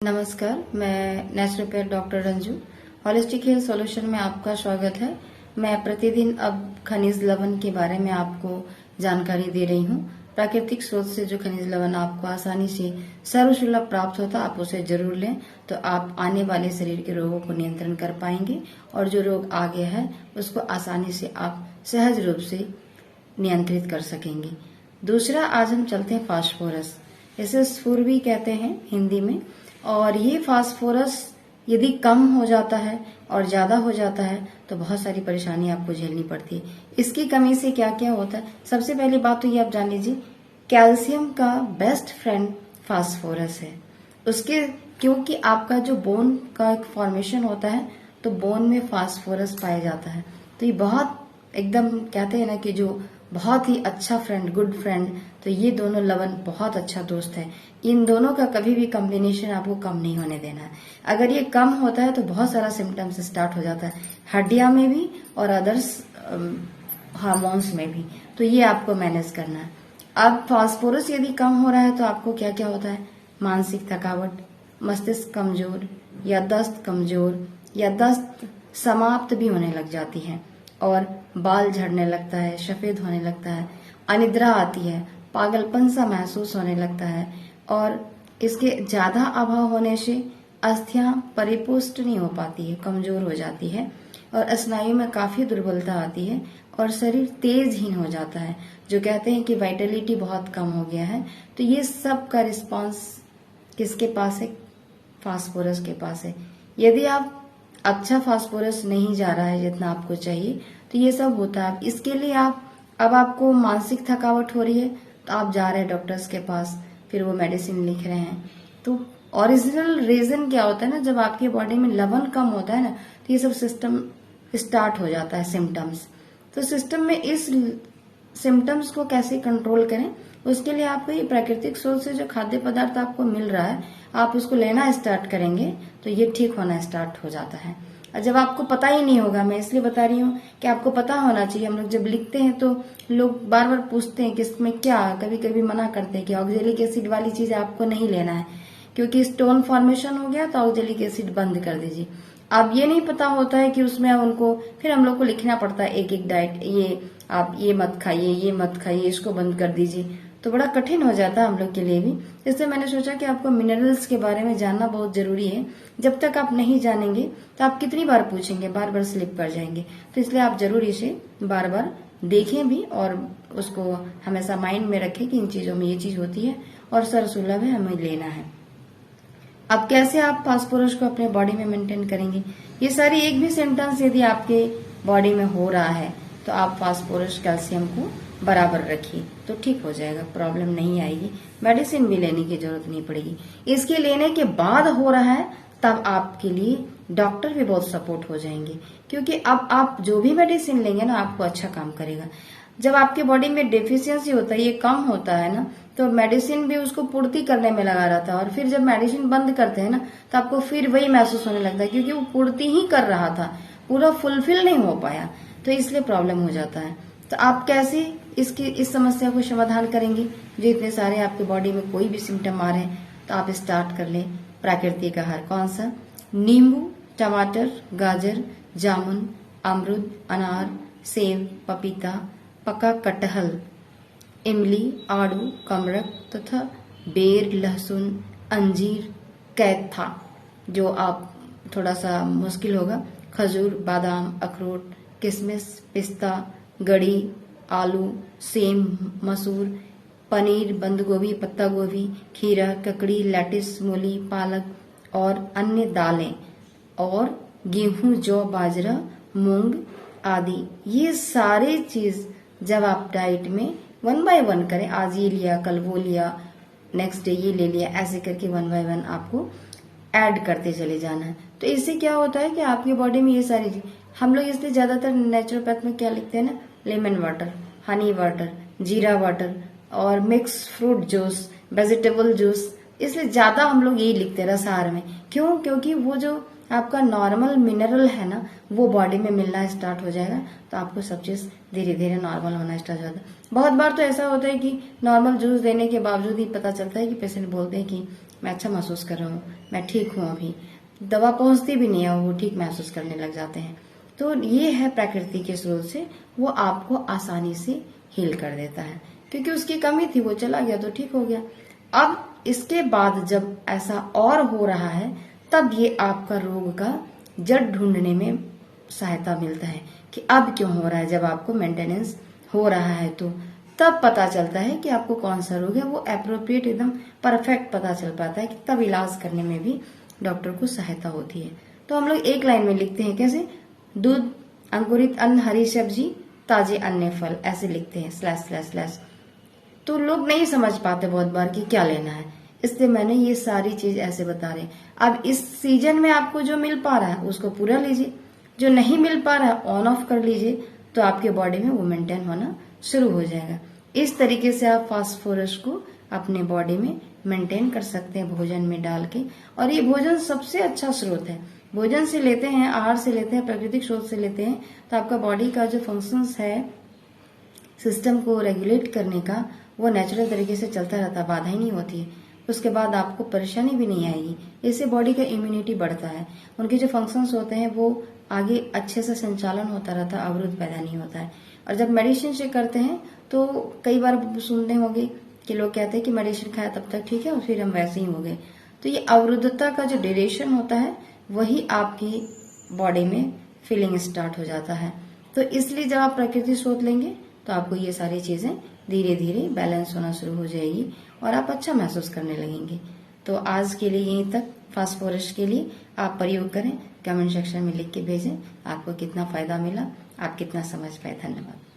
नमस्कार, मैं naturopath doctor Ranju. Holistic health solution में आपका स्वागत है। मैं प्रतिदिन अब खनिज लवण के बारे में आपको जानकारी दे रही हूँ। प्राकृतिक स्रोत से जो खनिज लवण आपको आसानी से सर्वसुलभ प्राप्त होता, आप उसे जरूर लें, तो आप आने वाले शरीर के रोगों को नियंत्रण कर पाएंगे और जो रोग आ गया है उसको आसानी से आप सहज रूप से नियंत्रित कर सकेंगे। दूसरा, आज हम चलते हैं फास्फोरस। इसे स्फूर भी कहते हैं हिंदी में। और ये फास्फोरस यदि कम हो जाता है और ज्यादा हो जाता है तो बहुत सारी परेशानी आपको झेलनी पड़ती है। इसकी कमी से क्या क्या होता है, सबसे पहली बात तो ये आप जान लीजिए, कैल्शियम का बेस्ट फ्रेंड फास्फोरस है। उसके क्योंकि आपका जो बोन का एक फॉर्मेशन होता है तो बोन में फास्फोरस पाया जाता है। तो ये बहुत एकदम कहते हैं ना कि जो बहुत ही अच्छा फ्रेंड, गुड फ्रेंड, तो ये दोनों लवण बहुत अच्छा दोस्त है। इन दोनों का कभी भी कॉम्बिनेशन आपको कम नहीं होने देना है। अगर ये कम होता है तो बहुत सारा सिम्टम्स स्टार्ट हो जाता है, हड्डियां में भी और अदर्स हार्मोन्स में भी। तो ये आपको मैनेज करना है। अब फास्फोरस यदि कम हो रहा है तो आपको क्या क्या होता है, मानसिक थकावट, मस्तिष्क कमजोर, याददाश्त कमजोर, याददाश्त समाप्त भी होने लग जाती है और बाल झड़ने लगता है, सफेद होने लगता है, अनिद्रा आती है, पागलपन सा महसूस होने लगता है और इसके ज्यादा अभाव होने से अस्थियां परिपुष्ट नहीं हो पाती है, कमजोर हो जाती है और स्नायु में काफी दुर्बलता आती है और शरीर तेजहीन हो जाता है। जो कहते हैं कि वाइटलिटी बहुत कम हो गया है। तो ये सब का रिस्पांस किसके पास है, फास्फोरस के पास है। यदि आप अच्छा फास्फोरस नहीं जा रहा है जितना आपको चाहिए तो ये सब होता है। इसके लिए अब आपको मानसिक थकावट हो रही है तो आप जा रहे हैं डॉक्टर्स के पास, फिर वो मेडिसिन लिख रहे हैं। तो ओरिजिनल रीजन क्या होता है ना, जब आपकी बॉडी में लवण कम होता है ना तो ये सब सिस्टम स्टार्ट हो जाता है, सिम्टम्स। तो सिस्टम में इस सिम्टम्स को कैसे कंट्रोल करें, उसके लिए आपको ये प्राकृतिक स्रोत से जो खाद्य पदार्थ आपको मिल रहा है आप उसको लेना स्टार्ट करेंगे तो ये ठीक होना स्टार्ट हो जाता है। और जब आपको पता ही नहीं होगा, मैं इसलिए बता रही हूँ कि आपको पता होना चाहिए। हम लोग जब लिखते हैं तो लोग बार बार पूछते हैं कि इसमें क्या, कभी कभी मना करते हैं कि ऑक्जेलिक एसिड वाली चीज आपको नहीं लेना है क्योंकि स्टोन फॉर्मेशन हो गया तो ऑक्जेलिक एसिड बंद कर दीजिए। अब ये नहीं पता होता है कि उसमें उनको फिर हम लोग को लिखना पड़ता है एक एक डाइट, ये आप ये मत खाइए, ये मत खाइए, इसको बंद कर दीजिए, तो बड़ा कठिन हो जाता है हम लोग के लिए भी। इसलिए मैंने सोचा कि आपको मिनरल्स के बारे में जानना बहुत जरूरी है। जब तक आप नहीं जानेंगे तो आप कितनी बार पूछेंगे, बार बार स्लिप कर जाएंगे। तो इसलिए आप जरूर इसे बार बार देखें भी और उसको हमेशा माइंड में रखें कि इन चीजों में ये चीज होती है और सर्वसुलभ है, हमें लेना है। अब कैसे आप फास्फोरस को अपने बॉडी में मेंटेन करेंगे, ये सारी एक भी सिम्टम्स यदि आपके बॉडी में हो रहा है तो आप फास्फोरस कैल्शियम को बराबर रखिए तो ठीक हो जाएगा, प्रॉब्लम नहीं आएगी, मेडिसिन भी लेने की जरूरत नहीं पड़ेगी। इसके लेने के बाद हो रहा है तब आपके लिए डॉक्टर भी बहुत सपोर्ट हो जाएंगे क्योंकि अब आप जो भी मेडिसिन लेंगे ना आपको अच्छा काम करेगा। जब आपके बॉडी में डेफिशिएंसी होता है, ये कम होता है ना, तो मेडिसिन भी उसको पूर्ति करने में लगा रहता है और फिर जब मेडिसिन बंद करते हैं ना तो आपको फिर वही महसूस होने लगता है क्योंकि वो पूर्ति ही कर रहा था, पूरा फुलफिल नहीं हो पाया, तो इसलिए प्रॉब्लम हो जाता है। तो आप कैसे इस समस्या को समाधान करेंगे, जो इतने सारे आपके बॉडी में कोई भी सिम्टम आ रहे हैं, तो आप स्टार्ट कर लें प्राकृतिक आहार। कौन सा, नींबू, टमाटर, गाजर, जामुन, अमरूद, अनार, सेब, पपीता, पका कटहल, इमली, आड़ू, कमरक तथा बेर, लहसुन, अंजीर, कैथा, जो आप थोड़ा सा मुश्किल होगा, खजूर, बादाम, अखरोट, किशमिश, पिस्ता, गड़ी, आलू, सेम, मसूर, पनीर, बंद गोभी, पत्ता गोभी, खीरा, ककड़ी, लेटिस, मूली, पालक और अन्य दालें और गेहूं, जौ, बाजरा, मूंग आदि, ये सारे चीज जब आप डाइट में 1 बाय 1 करें, आज ये लिया, कल वो लिया, नेक्स्ट डे ये ले लिया, ऐसे करके 1 बाय 1 आपको ऐड करते चले जाना है। तो इससे क्या होता है कि आपकी बॉडी में ये सारी, हम लोग इसलिए ज्यादातर नेचुरोपैथ में क्या लिखते हैं ना, लेमन वाटर, हनी वाटर, जीरा वाटर और mix fruit juice, vegetable juice, इसलिए ज्यादा हम लोग यही लिखते हैं रसाहार में। क्यों, क्योंकि वो जो आपका नॉर्मल मिनरल है ना वो बॉडी में मिलना स्टार्ट हो जाएगा तो आपको सब चीज धीरे धीरे नॉर्मल होना स्टार्ट हो जाता है। बहुत बार तो ऐसा होता है कि नॉर्मल जूस देने के बावजूद ही पता चलता है कि पेशेंट बोलते हैं कि मैं अच्छा महसूस कर रहा हूँ, मैं ठीक हूँ, अभी दवा पहुंचती भी नहीं है और वो ठीक महसूस करने लग जाते हैं। तो ये है प्रकृति के स्रोत से, वो आपको आसानी से हील कर देता है, क्योंकि उसकी कमी थी, वो चला गया तो ठीक हो गया। अब इसके बाद जब ऐसा और हो रहा है, तब ये आपका रोग का जड़ ढूंढने में सहायता मिलता है कि अब क्यों हो रहा है। जब आपको मेंटेनेंस हो रहा है तो तब पता चलता है कि आपको कौन सा रोग है, वो एप्रोप्रिएट एकदम परफेक्ट पता चल पाता है कि तब इलाज करने में भी डॉक्टर को सहायता होती है। तो हम लोग एक लाइन में लिखते हैं, कैसे? दूध, अंकुरित अन्न, हरी सब्जी, ताजे अन्य फल, ऐसे लिखते हैं स्लैश स्लैश स्लैश। तो लोग नहीं समझ पाते बहुत बार कि क्या लेना है, इसलिए मैंने ये सारी चीज ऐसे बता रहे। अब इस सीजन में आपको जो मिल पा रहा है उसको पूरा लीजिए, जो नहीं मिल पा रहा है ऑन ऑफ कर लीजिए, तो आपके बॉडी में वो मेंटेन होना शुरू हो जाएगा। इस तरीके से आप फास्फोरस को अपने बॉडी में मेंटेन कर सकते हैं भोजन में डाल के। और ये भोजन सबसे अच्छा स्रोत है, भोजन से लेते हैं, आहार से लेते हैं, प्राकृतिक स्रोत से लेते हैं, तो आपका बॉडी का जो फंक्शंस है सिस्टम को रेगुलेट करने का, वो नेचुरल तरीके से चलता रहता है, बाधा ही नहीं होती है। उसके बाद आपको परेशानी भी नहीं आएगी। इससे बॉडी का इम्यूनिटी बढ़ता है, उनके जो फंक्शंस होते हैं वो आगे अच्छे से संचालन होता रहता है, अवरुद्ध पैदा नहीं होता है। और जब मेडिसिन से करते हैं तो कई बार सुनते होंगे कि लोग कहते हैं कि मेडिसिन खाया तब तक ठीक है और फिर हम वैसे ही हो गए। तो ये अवरुद्धता का जो ड्यूरेशन होता है वही आपकी बॉडी में फीलिंग स्टार्ट हो जाता है। तो इसलिए जब आप प्राकृतिक स्रोत लेंगे तो आपको ये सारी चीजें धीरे धीरे बैलेंस होना शुरू हो जाएगी और आप अच्छा महसूस करने लगेंगे। तो आज के लिए यहीं तक। फास्फोरस के लिए आप प्रयोग करें, कमेंट सेक्शन में लिख के भेजें आपको कितना फायदा मिला, आप कितना समझ पाए। धन्यवाद।